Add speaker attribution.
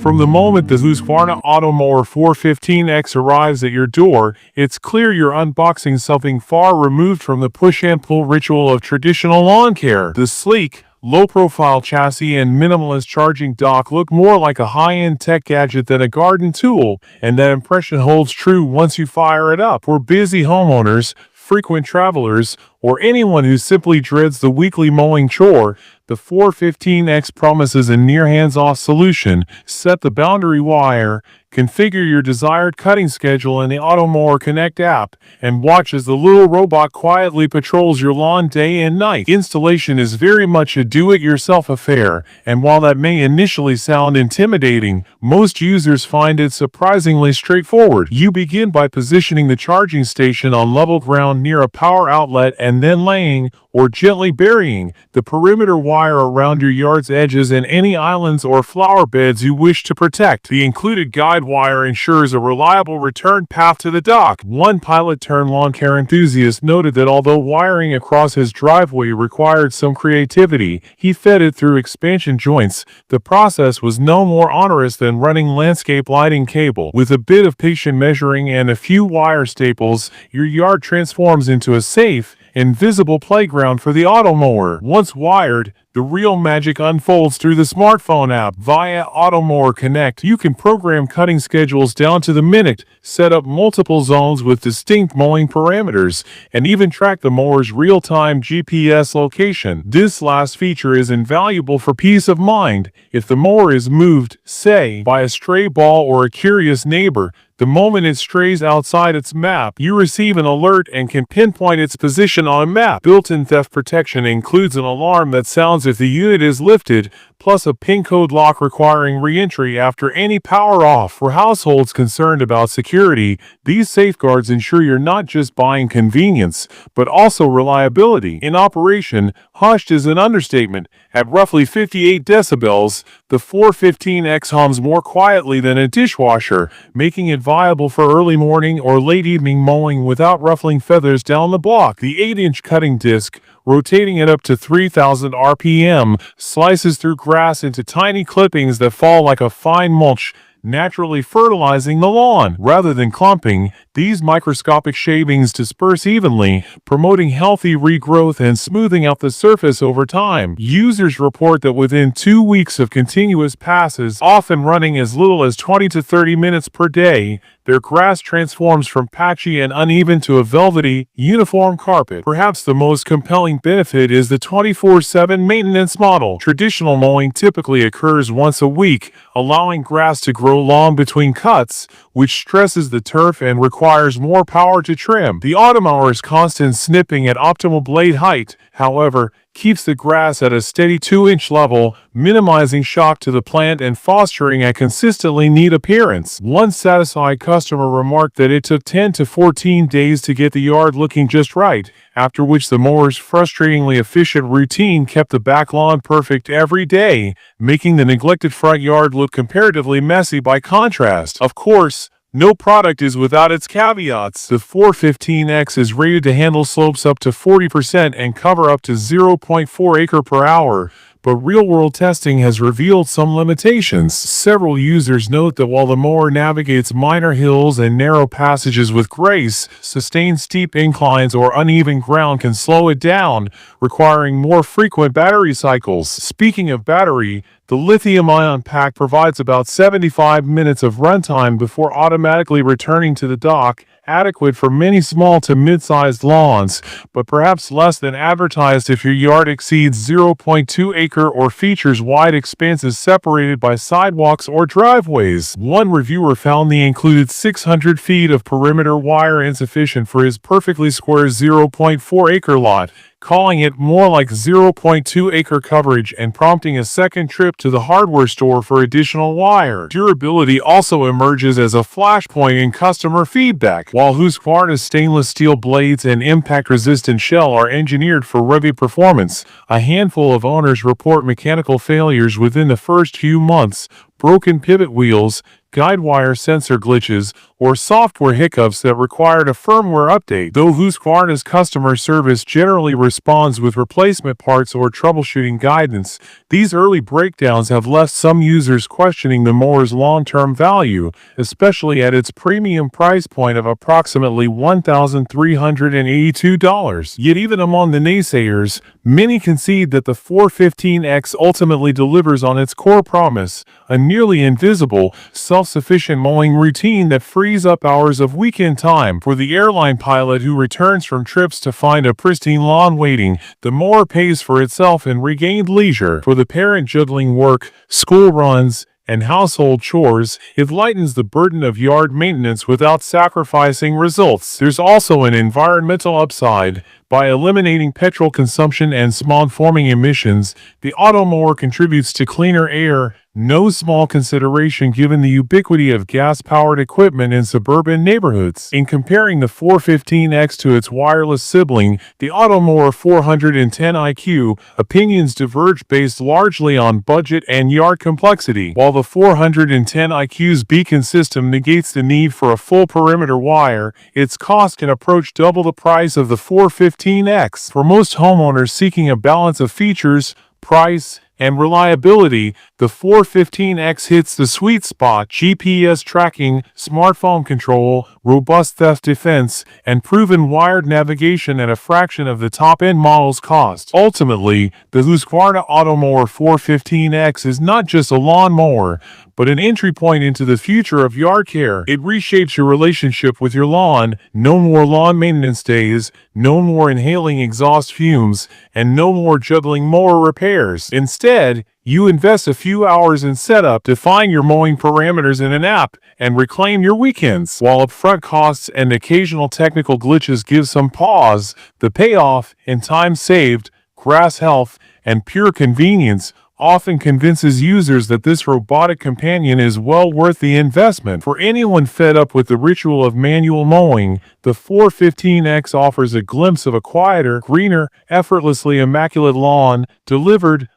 Speaker 1: From the moment the Husqvarna Automower 415X arrives at your door, it's clear you're unboxing something far removed from the push-and-pull ritual of traditional lawn care. The sleek, low-profile chassis and minimalist charging dock look more like a high-end tech gadget than a garden tool, and that impression holds true once you fire it up. For busy homeowners, frequent travelers, or anyone who simply dreads the weekly mowing chore, the 415X promises a near hands-off solution. Set the boundary wire, configure your desired cutting schedule in the Automower Connect app, and watch as the little robot quietly patrols your lawn day and night. Installation is very much a do-it-yourself affair, and while that may initially sound intimidating, most users find it surprisingly straightforward. You begin by positioning the charging station on level ground near a power outlet and then laying, or gently burying, the perimeter wire around your yard's edges and any islands or flower beds you wish to protect. The included guide wire ensures a reliable return path to the dock. One pilot-turned lawn care enthusiast noted that although wiring across his driveway required some creativity, he fed it through expansion joints. The process was no more onerous than running landscape lighting cable. With a bit of patient measuring and a few wire staples, your yard transforms into a safe, invisible playground for the Automower. Once wired, the real magic unfolds through the smartphone app. Via Automower Connect, you can program cutting schedules down to the minute, set up multiple zones with distinct mowing parameters, and even track the mower's real-time GPS location. This last feature is invaluable for peace of mind. If the mower is moved, say, by a stray ball or a curious neighbor, the moment it strays outside its map, you receive an alert and can pinpoint its position on a map. Built-in theft protection includes an alarm that sounds if the unit is lifted, plus a PIN code lock requiring re-entry after any power off. For households concerned about security, these safeguards ensure you're not just buying convenience, but also reliability. In operation, hushed is an understatement. At roughly 58 decibels, the 415X hums more quietly than a dishwasher, making it viable for early morning or late evening mowing without ruffling feathers down the block. The 8-inch cutting disc, rotating at up to 3,000 RPM, slices through grass into tiny clippings that fall like a fine mulch, naturally fertilizing the lawn. Rather than clumping, these microscopic shavings disperse evenly, promoting healthy regrowth and smoothing out the surface over time. Users report that within 2 weeks of continuous passes, often running as little as 20 to 30 minutes per day, their grass transforms from patchy and uneven to a velvety, uniform carpet. Perhaps the most compelling benefit is the 24/7 maintenance model. Traditional mowing typically occurs once a week, allowing grass to grow long between cuts, which stresses the turf and requires more power to trim. The Automower's constant snipping at optimal blade height, however, keeps the grass at a steady 2-inch level, minimizing shock to the plant and fostering a consistently neat appearance. One satisfied customer remarked that it took 10 to 14 days to get the yard looking just right, after which the mower's frustratingly efficient routine kept the back lawn perfect every day, making the neglected front yard look comparatively messy by contrast. Of course, no product is without its caveats. The 415X is rated to handle slopes up to 40% and cover up to 0.4 acre per hour, but real-world testing has revealed some limitations. Several users note that while the mower navigates minor hills and narrow passages with grace, sustained steep inclines or uneven ground can slow it down, requiring more frequent battery cycles. Speaking of battery, the lithium-ion pack provides about 75 minutes of runtime before automatically returning to the dock, adequate for many small to mid-sized lawns, but perhaps less than advertised if your yard exceeds 0.2 acre or features wide expanses separated by sidewalks or driveways. One reviewer found the included 600 feet of perimeter wire insufficient for his perfectly square 0.4 acre lot, calling it more like 0.2 acre coverage and prompting a second trip to the hardware store for additional wire. Durability also emerges as a flashpoint in customer feedback. While Husqvarna's stainless steel blades and impact-resistant shell are engineered for rugged performance, a handful of owners report mechanical failures within the first few months, broken pivot wheels, guide wire sensor glitches, or software hiccups that required a firmware update. Though Husqvarna's customer service generally responds with replacement parts or troubleshooting guidance, these early breakdowns have left some users questioning the mower's long-term value, especially at its premium price point of approximately $1,382. Yet even among the naysayers, many concede that the 415X ultimately delivers on its core promise, a nearly invisible, self-sufficient mowing routine that frees up hours of weekend time. For the airline pilot who returns from trips to find a pristine lawn waiting, the mower pays for itself in regained leisure. For the parent juggling work, school runs, and household chores, it lightens the burden of yard maintenance without sacrificing results. There's also an environmental upside. By eliminating petrol consumption and smog-forming emissions, the Automower contributes to cleaner air, no small consideration given the ubiquity of gas-powered equipment in suburban neighborhoods. In comparing the 415X to its wireless sibling, the Automower 410IQ, opinions diverge based largely on budget and yard complexity. While the 410IQ's beacon system negates the need for a full perimeter wire, its cost can approach double the price of the 415X. For most homeowners seeking a balance of features, price, and reliability, the 415X hits the sweet spot. GPS tracking, smartphone control, robust theft defense, and proven wired navigation at a fraction of the top-end model's cost. Ultimately, the Husqvarna Automower 415X is not just a lawn mower, but an entry point into the future of yard care. It reshapes your relationship with your lawn. No more lawn maintenance days, no more inhaling exhaust fumes, and no more juggling mower repairs. Instead, you invest a few hours in setup, define your mowing parameters in an app, and reclaim your weekends. While upfront costs and occasional technical glitches give some pause, the payoff in time saved, grass health, and pure convenience often convinces users that this robotic companion is well worth the investment. For anyone fed up with the ritual of manual mowing, the 415X offers a glimpse of a quieter, greener, effortlessly immaculate lawn, delivered